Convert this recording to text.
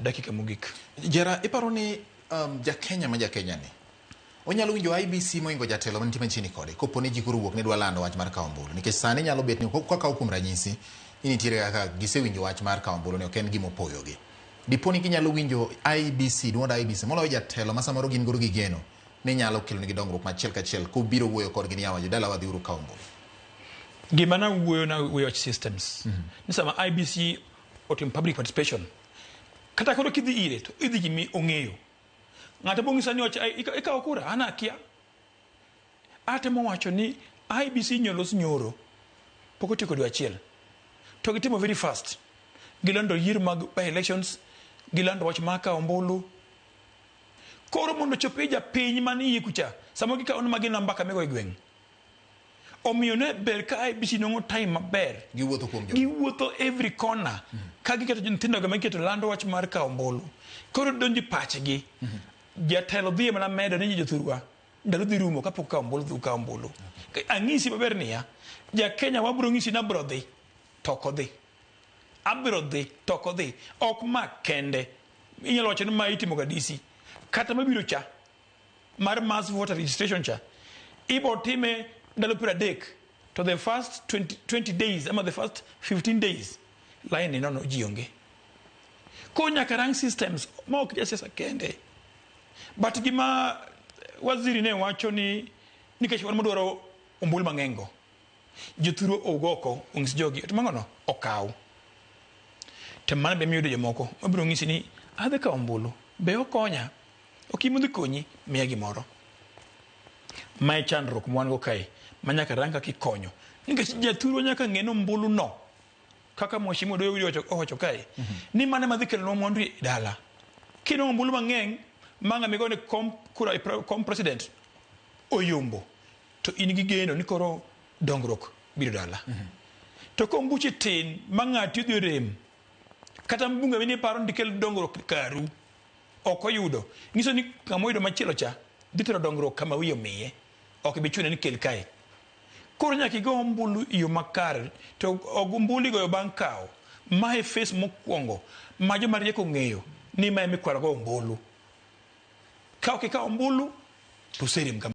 dakika mogik. Jera, iparo ni ja-Kenya ma ja-Kenya ni onyalo winjo IBC moingo jatelo man time chini kode kopo ni jikuru wuok ni dwa lando wach mar kawo ombulu nikech sani nyalo bet ni kakawo kuom ranyisi nitiere kaka gisewinjo wach mar kawo ombulu ni ok en gima opoyogi. Dipo ni ginyalo winjo IBC, duond IBC moloyo jatelo ma samoro gin goro gi geno ni nyalo kelo nigi dongruok machiel kachiel kubiro wuoyo kodgi ni yawa jodala wadhi uru kawo ombulu. Gima na wuoyo systems. Ni sama IBC otim public participation. Kata koro kidhi ire to idhi gimi ong'eyo. Ng'ato bong'isa ni ikawo kura ana akia. Atemo wacho ni IBC nyolos nyoro pok otieko dwe achiel. To gitimo very fast. Gilando yiero mag by elections, gilando wach mar kawo ombulu. Koro mondo chope japiny manie kucha, samo gikawo magi namba mego e gweng'. Omiyo ne ber ka IBC nongo time maber. Giwuotho kuom jo. Giwuotho every corner. Ka giketo nyithindo ga magiketo lando wach mar kawo ombulu. Koro donji pachgi. Jatelo dhi mana medo ni jothurwa. Ndalo dhi rumo kapok kawo ombulu dhi kawo ombulu. Ang'isi maber niya, ja-Kenya wabiro ng'isi na bro dhi toko dhi. Abiro dhi toko dhi. Ok mak kende. Inyalo wacho ni ma itimo ga DC. Kata mabiro cha mar mass voter registration cha. Ibo time ndalo 30 to the first 20 days ama the first 15 days line no ji onge. Ko nyaka rang systems ma ok jasiasa kende. But gima waziri ne wacho ni nikech wan modwaro ombulu mang'engo. Jothuro ogoko ong'is jogi to mangono okaw. To mana be miyudo jomoko mabiro ng'isi ni adhi kawo ombulu be okonya. Ok imudhi konyi miya gimoro. Mae chandruok mwan go kae manyaka ranga kikonyo. Nikech jathuro nyaka ng'e ombulu no. Kaka mheshimiwa doyo owacho kae. Ni mane madhi kelonwa mwandu e dala. Kino ombulu mang'eny manga migone kom president oyombo. To in gi geno ni koro dongruok biro dala. To kombuche tin mang'ati odhi rem. Kata mbunga mini paro ndikel dongruok karu. Ok oyudo. Ngiso ni kama oyudo machielo cha dhi tero dongruok kama wiyo miye. Ok bichune ni kel kae. Koro nyaka igo ombulu iyo makare. To ombulu igoyo bang' kawo. Ma e face mokwongo. Ma joma rieko ng'eyo ni ma emi kwaro go ombulu. Ka ok ikawo ombulu to serem kama.